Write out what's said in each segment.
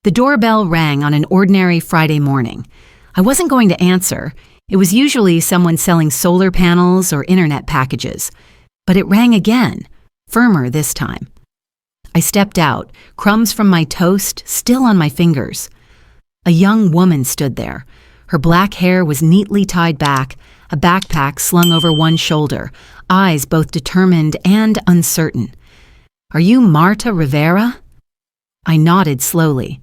The doorbell rang on an ordinary Friday morning. I wasn't going to answer. It was usually someone selling solar panels or internet packages. But it rang again, firmer this time. I stepped out, crumbs from my toast still on my fingers. A young woman stood there. Her black hair was neatly tied back, a backpack slung over one shoulder, eyes both determined and uncertain. "Are you Marta Rivera?" I nodded slowly.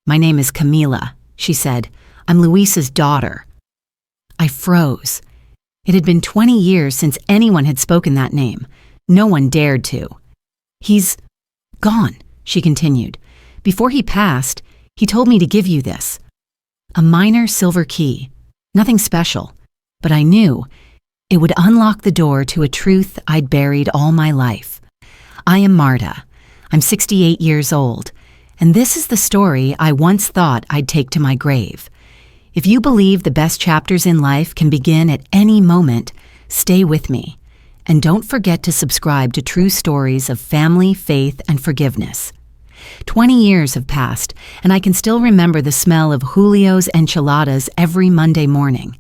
"My name is Camila," she said. "I'm Luis's daughter." I froze. It had been 20 years since anyone had spoken that name. No one dared to. "He's gone," she continued. "Before he passed, he told me to give you this. A minor silver key. Nothing special. But I knew it would unlock the door to a truth I'd buried all my life. I am Marta. I'm 68 years old. And this is the story I once thought I'd take to my grave. If you believe the best chapters in life can begin at any moment, stay with me. And don't forget to subscribe to true stories of family, faith, and forgiveness. 20 years have passed, and I can still remember the smell of Julio's enchiladas every Monday morning.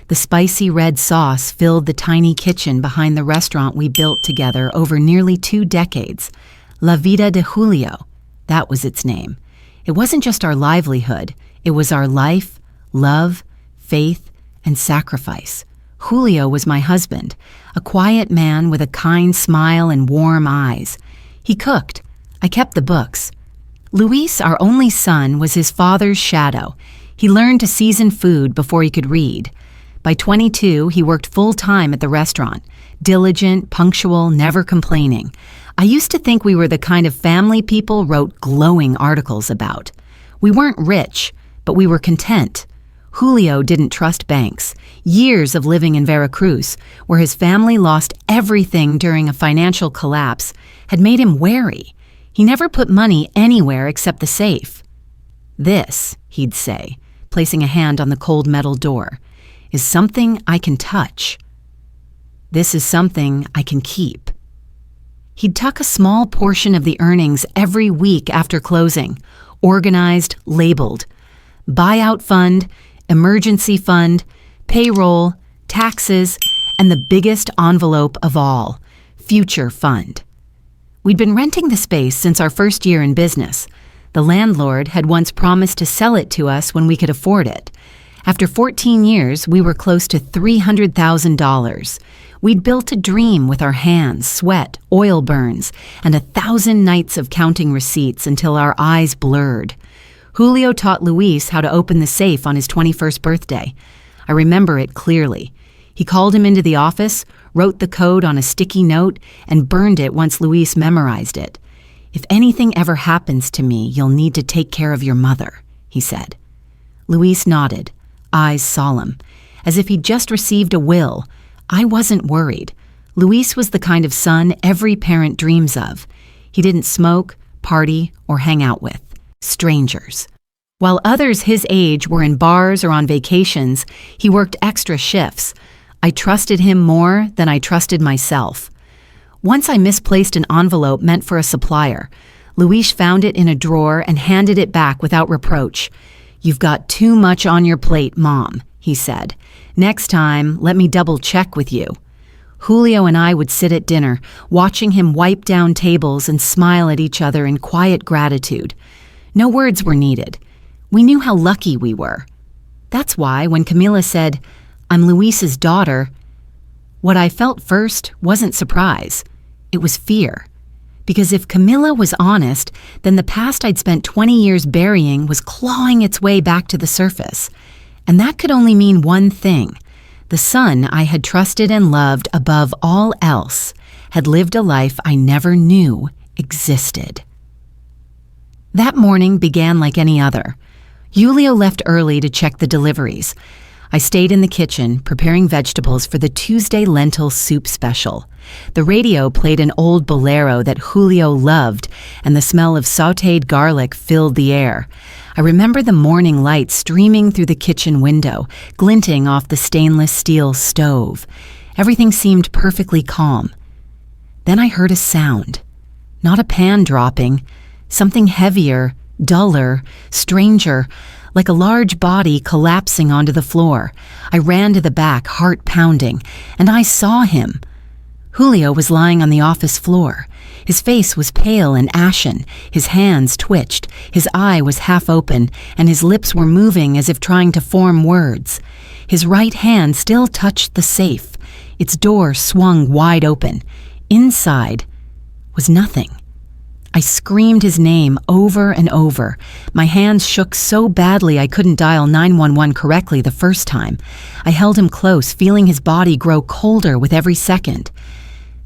The spicy red sauce filled the tiny kitchen behind the restaurant we built together over nearly 2 decades. La Vida de Julio. That was its name. It wasn't just our livelihood. It was our life, love, faith, and sacrifice. Julio was my husband, a quiet man with a kind smile and warm eyes. He cooked. I kept the books. Luis, our only son, was his father's shadow. He learned to season food before he could read. By 22, he worked full-time at the restaurant, diligent, punctual, never complaining. I used to think we were the kind of family people wrote glowing articles about. We weren't rich, but we were content. Julio didn't trust banks. Years of living in Veracruz, where his family lost everything during a financial collapse, had made him wary. He never put money anywhere except the safe. "This," he'd say, placing a hand on the cold metal door, "is something I can touch. This is something I can keep." He'd tuck a small portion of the earnings every week after closing, organized, labeled. Buyout fund, emergency fund, payroll, taxes, and the biggest envelope of all, future fund. We'd been renting the space since our first year in business. The landlord had once promised to sell it to us when we could afford it. After 14 years, we were close to $300,000. We'd built a dream with our hands, sweat, oil burns, and 1,000 nights of counting receipts until our eyes blurred. Julio taught Luis how to open the safe on his 21st birthday. I remember it clearly. He called him into the office, wrote the code on a sticky note, and burned it once Luis memorized it. "If anything ever happens to me, you'll need to take care of your mother," he said. Luis nodded, eyes solemn, as if he'd just received a will. I wasn't worried. Luis was the kind of son every parent dreams of. He didn't smoke, party, or hang out with strangers. While others his age were in bars or on vacations, he worked extra shifts. I trusted him more than I trusted myself. Once I misplaced an envelope meant for a supplier. Luis found it in a drawer and handed it back without reproach. "You've got too much on your plate, Mom," he said. "Next time, let me double-check with you." Julio and I would sit at dinner, watching him wipe down tables and smile at each other in quiet gratitude. No words were needed. We knew how lucky we were. That's why when Camila said, "I'm Luis's daughter," what I felt first wasn't surprise. It was fear. Because if Camila was honest, then the past I'd spent 20 years burying was clawing its way back to the surface. And that could only mean one thing. The son I had trusted and loved above all else had lived a life I never knew existed. That morning began like any other. Julio left early to check the deliveries. I stayed in the kitchen, preparing vegetables for the Tuesday lentil soup special. The radio played an old bolero that Julio loved, and the smell of sautéed garlic filled the air. I remember the morning light streaming through the kitchen window, glinting off the stainless steel stove. Everything seemed perfectly calm. Then I heard a sound. Not a pan dropping, something heavier, duller, stranger, like a large body collapsing onto the floor. I ran to the back, heart pounding, and I saw him. Julio was lying on the office floor. His face was pale and ashen, his hands twitched, his eye was half open, and his lips were moving as if trying to form words. His right hand still touched the safe. Its door swung wide open. Inside was nothing. I screamed his name over and over. My hands shook so badly I couldn't dial 911 correctly the first time. I held him close, feeling his body grow colder with every second.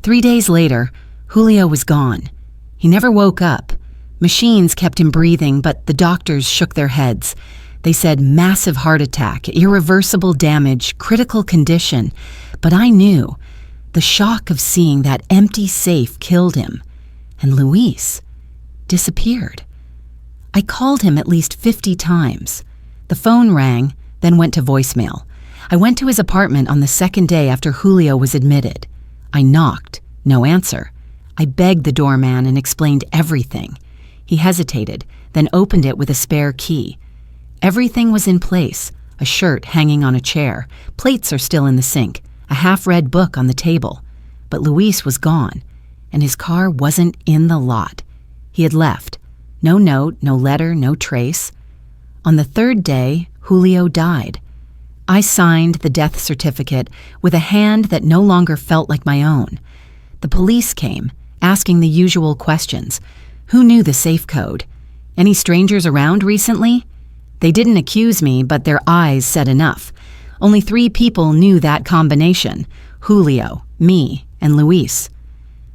3 days later, Julio was gone. He never woke up. Machines kept him breathing, but the doctors shook their heads. They said massive heart attack, irreversible damage, critical condition. But I knew. The shock of seeing that empty safe killed him. And Luis disappeared. I called him at least 50 times. The phone rang, then went to voicemail. I went to his apartment on the second day after Julio was admitted. I knocked. No answer. I begged the doorman and explained everything. He hesitated, then opened it with a spare key. Everything was in place, a shirt hanging on a chair, plates are still in the sink, a half-read book on the table. But Luis was gone, and his car wasn't in the lot. He had left. No note, no letter, no trace. On the third day, Julio died. I signed the death certificate with a hand that no longer felt like my own. The police came, asking the usual questions. Who knew the safe code? Any strangers around recently? They didn't accuse me, but their eyes said enough. Only 3 people knew that combination: Julio, me, and Luis.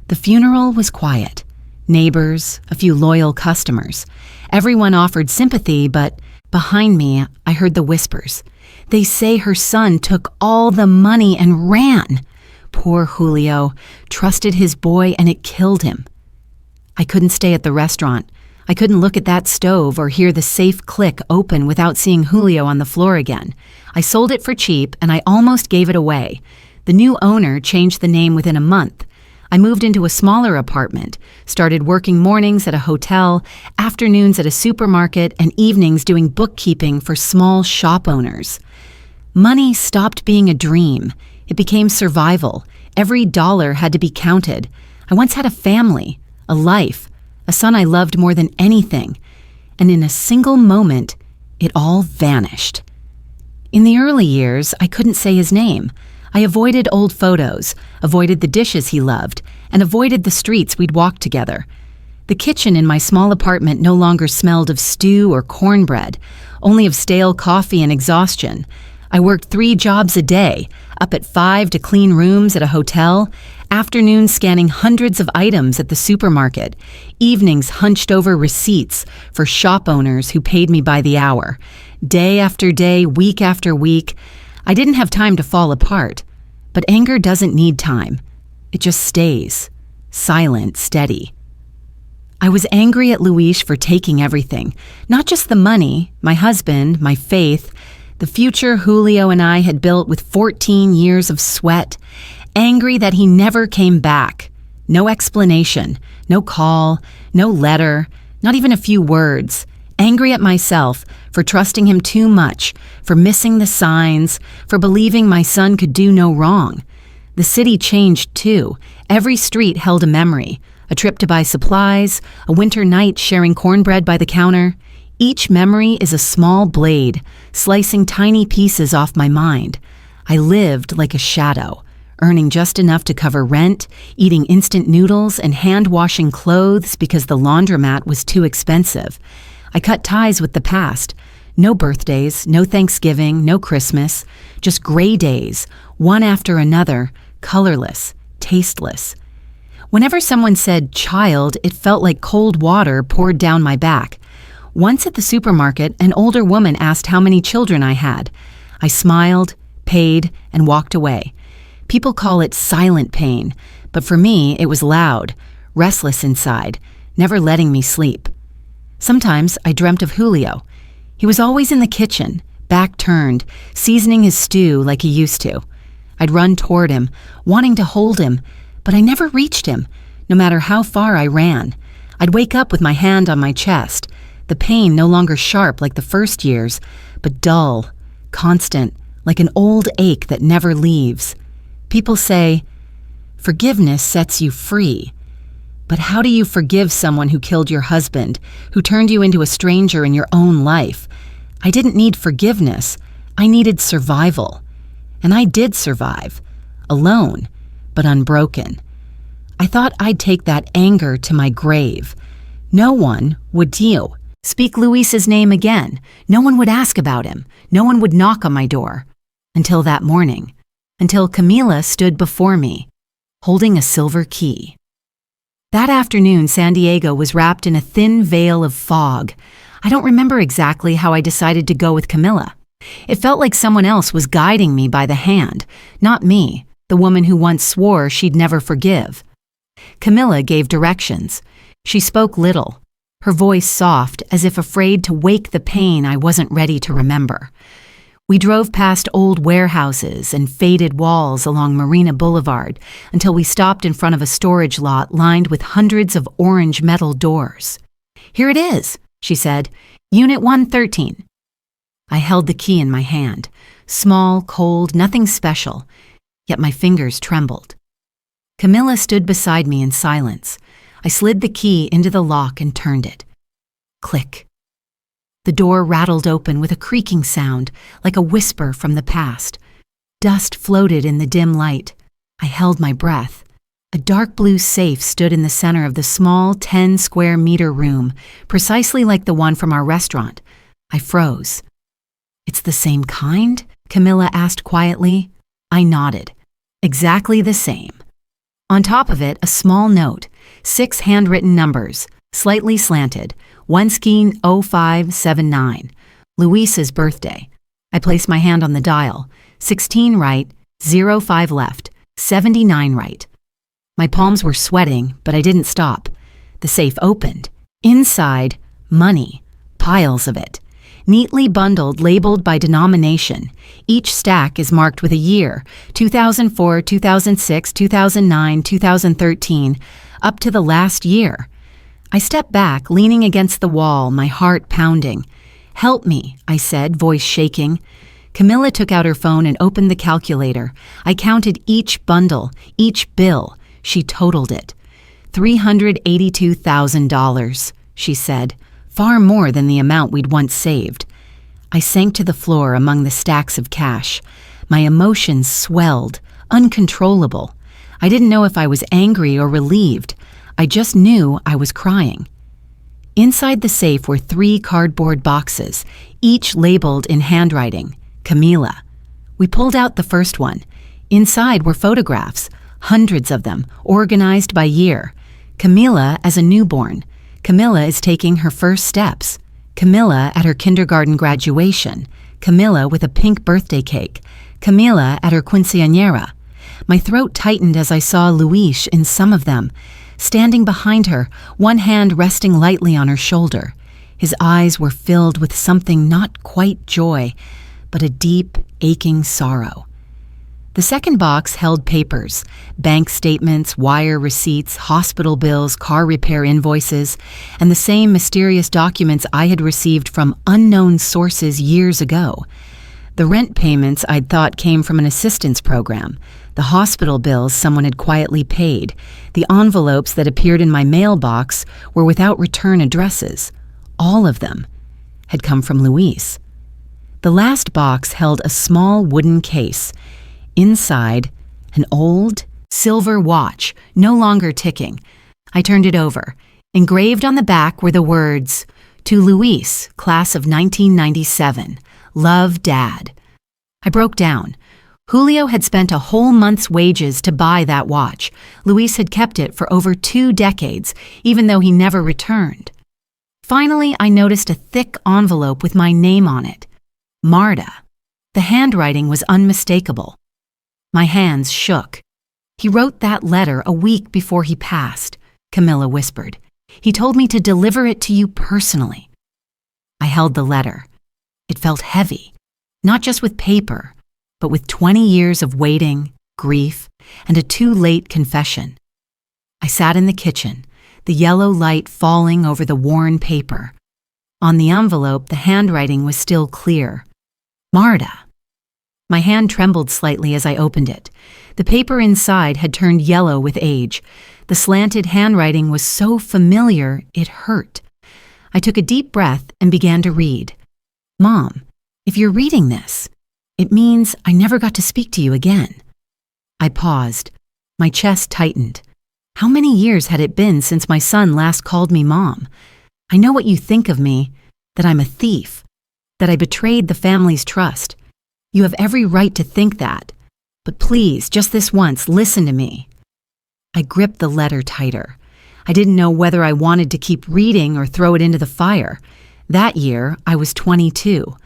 The funeral was quiet. Neighbors, a few loyal customers. Everyone offered sympathy, but behind me, I heard the whispers. They say her son took all the money and ran. Poor Julio, trusted his boy and it killed him. I couldn't stay at the restaurant. I couldn't look at that stove or hear the safe click open without seeing Julio on the floor again. I sold it for cheap and I almost gave it away. The new owner changed the name within a month. I moved into a smaller apartment, started working mornings at a hotel, afternoons at a supermarket, and evenings doing bookkeeping for small shop owners. Money stopped being a dream. It became survival. Every dollar had to be counted. I once had a family, a life, a son I loved more than anything. And in a single moment, it all vanished. In the early years, I couldn't say his name. I avoided old photos, avoided the dishes he loved, and avoided the streets we'd walked together. The kitchen in my small apartment no longer smelled of stew or cornbread, only of stale coffee and exhaustion. I worked 3 jobs a day, up at 5 to clean rooms at a hotel, afternoons scanning hundreds of items at the supermarket, evenings hunched over receipts for shop owners who paid me by the hour. Day after day, week after week, I didn't have time to fall apart. But anger doesn't need time. It just stays, silent, steady. I was angry at Luis for taking everything, not just the money, my husband, my faith, the future Julio and I had built with 14 years of sweat, angry that he never came back. No explanation, no call, no letter, not even a few words. Angry at myself for trusting him too much, for missing the signs, for believing my son could do no wrong. The city changed too. Every street held a memory, a trip to buy supplies, a winter night sharing cornbread by the counter. Each memory is a small blade, slicing tiny pieces off my mind. I lived like a shadow, earning just enough to cover rent, eating instant noodles, and hand-washing clothes because the laundromat was too expensive. I cut ties with the past. No birthdays, no Thanksgiving, no Christmas, just gray days, one after another, colorless, tasteless. Whenever someone said child, it felt like cold water poured down my back. Once at the supermarket, an older woman asked how many children I had. I smiled, paid, and walked away. People call it silent pain, but for me, it was loud, restless inside, never letting me sleep. Sometimes I dreamt of Julio. He was always in the kitchen, back turned, seasoning his stew like he used to. I'd run toward him, wanting to hold him, but I never reached him, no matter how far I ran. I'd wake up with my hand on my chest. the pain no longer sharp like the first years, but dull, constant, like an old ache that never leaves. People say, forgiveness sets you free. But how do you forgive someone who killed your husband, who turned you into a stranger in your own life? I didn't need forgiveness. I needed survival. And I did survive. Alone, but unbroken. I thought I'd take that anger to my grave. No one would speak Luis's name again. No one would ask about him. No one would knock on my door. Until that morning. Until Camila stood before me, holding a silver key. That afternoon, San Diego was wrapped in a thin veil of fog. I don't remember exactly how I decided to go with Camila. It felt like someone else was guiding me by the hand, not me, the woman who once swore she'd never forgive. Camila gave directions. She spoke little, her voice soft, as if afraid to wake the pain I wasn't ready to remember. We drove past old warehouses and faded walls along Marina Boulevard until we stopped in front of a storage lot lined with hundreds of orange metal doors. "Here it is," she said, "Unit 113. I held the key in my hand, small, cold, nothing special, yet my fingers trembled. Camila stood beside me in silence. I slid the key into the lock and turned it. Click. The door rattled open with a creaking sound, like a whisper from the past. Dust floated in the dim light. I held my breath. A dark blue safe stood in the center of the small 10-square-meter room, precisely like the one from our restaurant. I froze. "It's the same kind?" Camila asked quietly. I nodded. "Exactly the same." On top of it, a small note, 6 handwritten numbers, slightly slanted, Wenskin 0579, Luis's birthday. I placed my hand on the dial, 16 right, 05 left, 79 right. My palms were sweating, but I didn't stop. The safe opened. Inside, money, piles of it. Neatly bundled, labeled by denomination. Each stack is marked with a year, 2004, 2006, 2009, 2013, up to the last year. I stepped back, leaning against the wall, my heart pounding. "Help me," I said, voice shaking. Camila took out her phone and opened the calculator. I counted each bundle, each bill. She totaled it. $382,000, she said, far more than the amount we'd once saved. I sank to the floor among the stacks of cash. My emotions swelled, uncontrollable. I didn't know if I was angry or relieved. I just knew I was crying. Inside the safe were 3 cardboard boxes, each labeled in handwriting, Camila. We pulled out the first one. Inside were photographs, hundreds of them, organized by year. Camila as a newborn. Camila is taking her first steps. Camila at her kindergarten graduation. Camila with a pink birthday cake. Camila at her quinceañera. My throat tightened as I saw Luis in some of them. Standing behind her, one hand resting lightly on her shoulder. His eyes were filled with something not quite joy, but a deep, aching sorrow. The second box held papers, bank statements, wire receipts, hospital bills, car repair invoices, and the same mysterious documents I had received from unknown sources years ago. The rent payments I'd thought came from an assistance program, the hospital bills someone had quietly paid, the envelopes that appeared in my mailbox were without return addresses. All of them had come from Luis. The last box held a small wooden case. Inside, an old, silver watch, no longer ticking. I turned it over. Engraved on the back were the words, "To Luis, class of 1997. Love, Dad." I broke down. Julio had spent a whole month's wages to buy that watch. Luis had kept it for over 2 decades, even though he never returned. Finally, I noticed a thick envelope with my name on it. Marta. The handwriting was unmistakable. My hands shook. "He wrote that letter a week before he passed," Camila whispered. "He told me to deliver it to you personally." I held the letter. It felt heavy, not just with paper, but with 20 years of waiting, grief, and a too-late confession. I sat in the kitchen, the yellow light falling over the worn paper. On the envelope, the handwriting was still clear. Marta. My hand trembled slightly as I opened it. The paper inside had turned yellow with age. The slanted handwriting was so familiar, it hurt. I took a deep breath and began to read. Mom, if you're reading this, it means I never got to speak to you again. I paused. My chest tightened. How many years had it been since my son last called me Mom? I know what you think of me, that I'm a thief, that I betrayed the family's trust. You have every right to think that. But please, just this once, listen to me. I gripped the letter tighter. I didn't know whether I wanted to keep reading or throw it into the fire. That year, I was 22.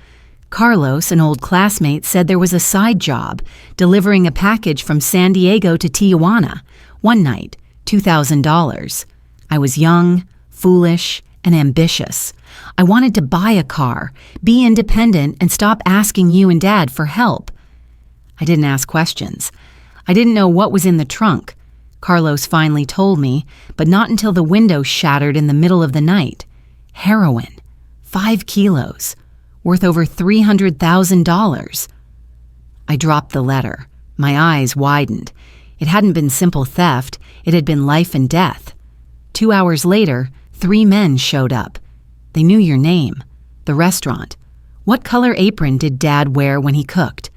Carlos, an old classmate, said there was a side job, delivering a package from San Diego to Tijuana. One night, $2,000. I was young, foolish, and ambitious. I wanted to buy a car, be independent, and stop asking you and Dad for help. I didn't ask questions. I didn't know what was in the trunk. Carlos finally told me, but not until the window shattered in the middle of the night. Heroin. 5 kilos. Worth over $300,000. I dropped the letter. My eyes widened. It hadn't been simple theft. It had been life and death. 2 hours later, 3 men showed up. They knew your name, the restaurant. What color apron did Dad wear when he cooked?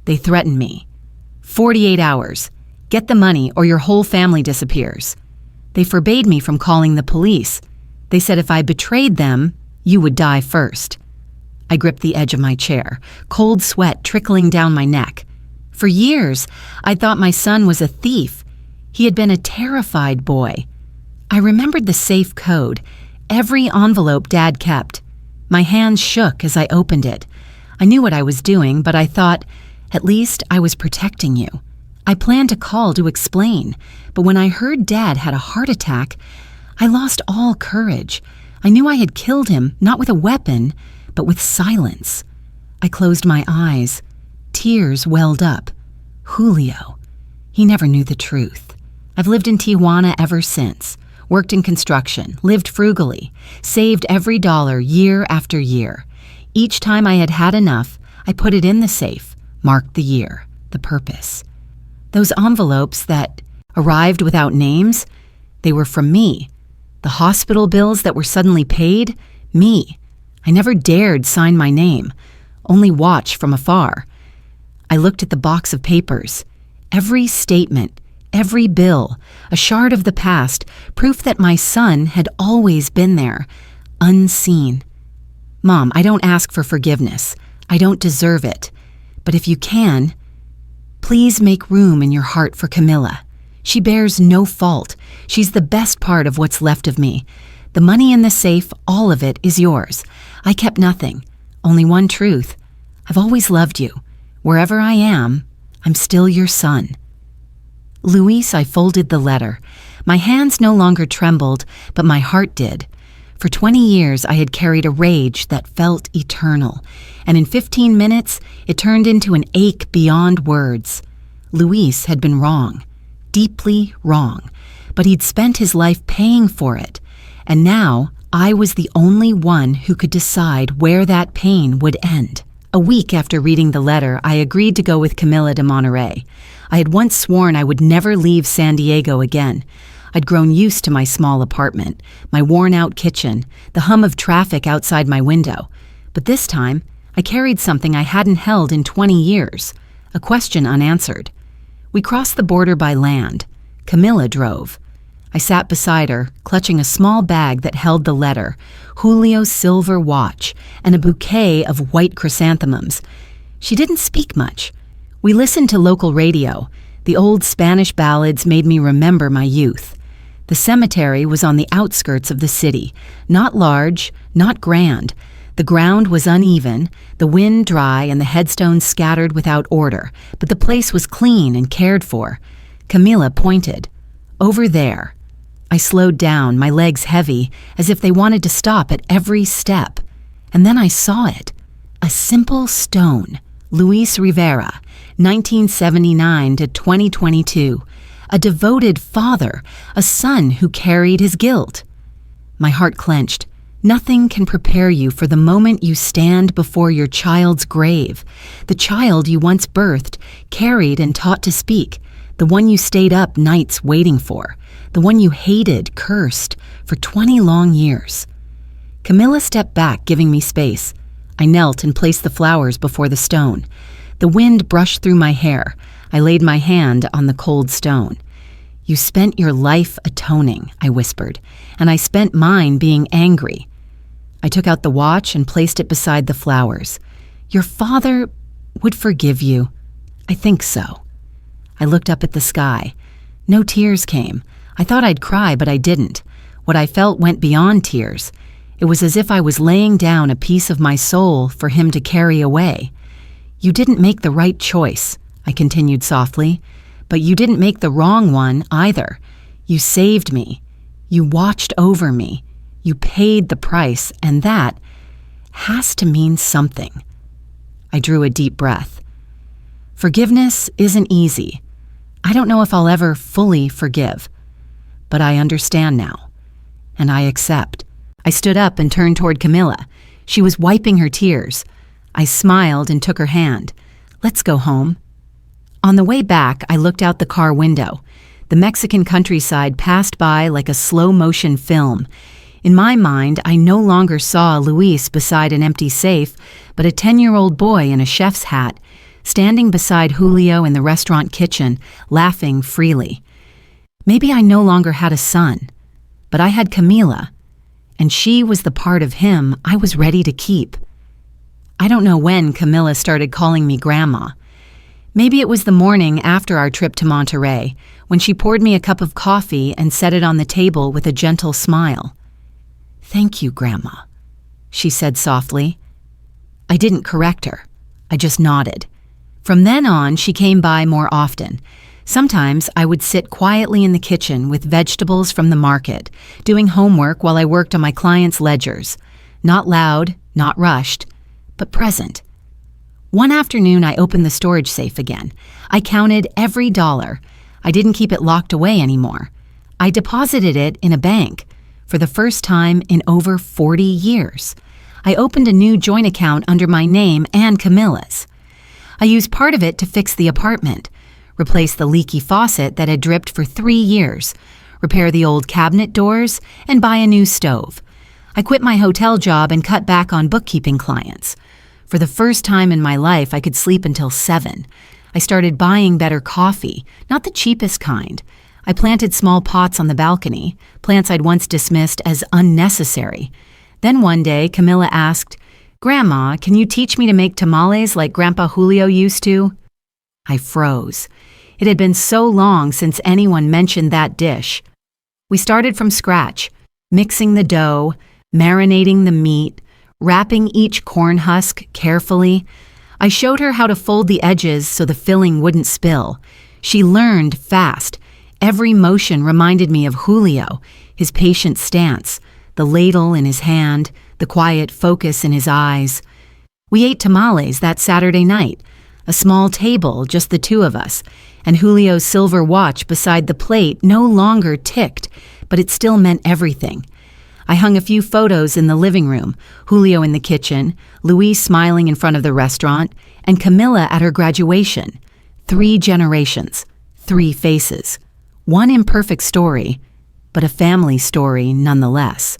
They threatened me. 48 hours. Get the money or your whole family disappears. They forbade me from calling the police. They said if I betrayed them, you would die first. I gripped the edge of my chair, cold sweat trickling down my neck. For years, I thought my son was a thief. He had been a terrified boy. I remembered the safe code, every envelope Dad kept. My hands shook as I opened it. I knew what I was doing, but I thought, at least I was protecting you. I planned to call to explain, but when I heard Dad had a heart attack, I lost all courage. I knew I had killed him, not with a weapon, but with silence. I closed my eyes. Tears welled up. Julio. He never knew the truth. I've lived in Tijuana ever since. Worked in construction, lived frugally, saved every dollar year after year. Each time I had had enough, I put it in the safe, marked the year, the purpose. Those envelopes that arrived without names, they were from me. The hospital bills that were suddenly paid, me. I never dared sign my name, only watch from afar. I looked at the box of papers. Every statement, every bill, a shard of the past, proof that my son had always been there, unseen. Mom, I don't ask for forgiveness. I don't deserve it. But if you can, please make room in your heart for Camilla. She bears no fault. She's the best part of what's left of me. The money in the safe, all of it, is yours. I kept nothing. Only one truth. I've always loved you. Wherever I am, I'm still your son. Luis, I folded the letter. My hands no longer trembled, but my heart did. For 20 years, I had carried a rage that felt eternal, and in 15 minutes, it turned into an ache beyond words. Luis had been wrong, deeply wrong, but he'd spent his life paying for it, and now I was the only one who could decide where that pain would end. A week after reading the letter, I agreed to go with Camilla to Monterey. I had once sworn I would never leave San Diego again. I'd grown used to my small apartment, my worn-out kitchen, the hum of traffic outside my window. But this time, I carried something I hadn't held in 20 years, a question unanswered. We crossed the border by land. Camilla drove. I sat beside her, clutching a small bag that held the letter, Julio's silver watch, and a bouquet of white chrysanthemums. She didn't speak much. We listened to local radio. The old Spanish ballads made me remember my youth. The cemetery was on the outskirts of the city, not large, not grand. The ground was uneven, the wind dry, and the headstones scattered without order, but the place was clean and cared for. Camilla pointed. Over there. I slowed down, my legs heavy, as if they wanted to stop at every step. And then I saw it. A simple stone. Luis Rivera, 1979 to 2022. A devoted father, a son who carried his guilt. My heart clenched. Nothing can prepare you for the moment you stand before your child's grave, the child you once birthed, carried and taught to speak, the one you stayed up nights waiting for, the one you hated, cursed, for 20 long years. Camilla stepped back, giving me space. I knelt and placed the flowers before the stone. The wind brushed through my hair. I laid my hand on the cold stone. "You spent your life atoning," I whispered, "and I spent mine being angry." I took out the watch and placed it beside the flowers. "Your father would forgive you." "I think so." I looked up at the sky. No tears came. I thought I'd cry, but I didn't. What I felt went beyond tears. It was as if I was laying down a piece of my soul for him to carry away. "You didn't make the right choice," I continued softly, "but you didn't make the wrong one either. You saved me. You watched over me. You paid the price, and that has to mean something." I drew a deep breath. Forgiveness isn't easy. I don't know if I'll ever fully forgive, but I understand now, and I accept. I stood up and turned toward Camilla. She was wiping her tears. I smiled and took her hand. "Let's go home." On the way back, I looked out the car window. The Mexican countryside passed by like a slow-motion film. In my mind, I no longer saw Luis beside an empty safe, but a 10-year-old boy in a chef's hat, standing beside Julio in the restaurant kitchen, laughing freely. Maybe I no longer had a son, but I had Camila, and she was the part of him I was ready to keep. I don't know when Camila started calling me Grandma. Maybe it was the morning after our trip to Monterey, when she poured me a cup of coffee and set it on the table with a gentle smile. "Thank you, Grandma," she said softly. I didn't correct her. I just nodded. From then on, she came by more often. Sometimes I would sit quietly in the kitchen with vegetables from the market, doing homework while I worked on my clients' ledgers. Not loud, not rushed, but present. One afternoon, I opened the storage safe again. I counted every dollar. I didn't keep it locked away anymore. I deposited it in a bank for the first time in over 40 years. I opened a new joint account under my name and Camilla's. I used part of it to fix the apartment, replace the leaky faucet that had dripped for 3 years, repair the old cabinet doors, and buy a new stove. I quit my hotel job and cut back on bookkeeping clients. For the first time in my life, I could sleep until 7. I started buying better coffee, not the cheapest kind. I planted small pots on the balcony, plants I'd once dismissed as unnecessary. Then one day, Camilla asked, "Grandma, can you teach me to make tamales like Grandpa Julio used to?" I froze. It had been so long since anyone mentioned that dish. We started from scratch, mixing the dough, marinating the meat, wrapping each corn husk carefully. I showed her how to fold the edges so the filling wouldn't spill. She learned fast. Every motion reminded me of Julio, his patient stance, the ladle in his hand, the quiet focus in his eyes. We ate tamales that Saturday night, a small table, just the two of us, and Julio's silver watch beside the plate no longer ticked, but it still meant everything. I hung a few photos in the living room, Julio in the kitchen, Luis smiling in front of the restaurant, and Camilla at her graduation. 3 generations, 3 faces. One imperfect story, but a family story nonetheless.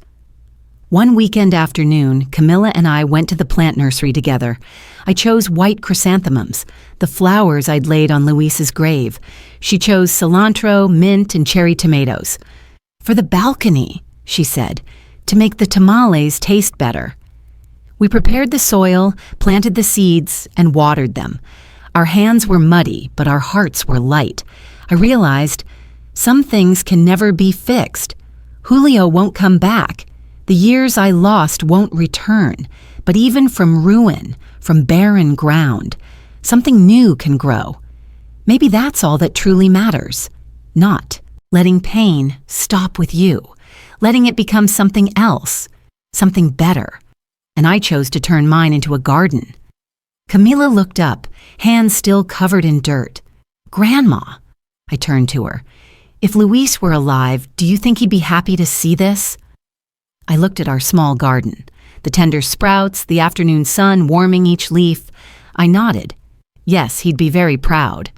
One weekend afternoon, Camilla and I went to the plant nursery together. I chose white chrysanthemums, the flowers I'd laid on Luis's grave. She chose cilantro, mint, and cherry tomatoes. "For the balcony," she said, "to make the tamales taste better." We prepared the soil, planted the seeds, and watered them. Our hands were muddy, but our hearts were light. I realized some things can never be fixed. Julio won't come back. The years I lost won't return. But even from ruin, from barren ground, something new can grow. Maybe that's all that truly matters. Not letting pain stop with you, letting it become something else, something better. And I chose to turn mine into a garden. Camila looked up, hands still covered in dirt. "Grandma," I turned to her, "if Luis were alive, do you think he'd be happy to see this?" I looked at our small garden, the tender sprouts, the afternoon sun warming each leaf. I nodded. Yes, he'd be very proud.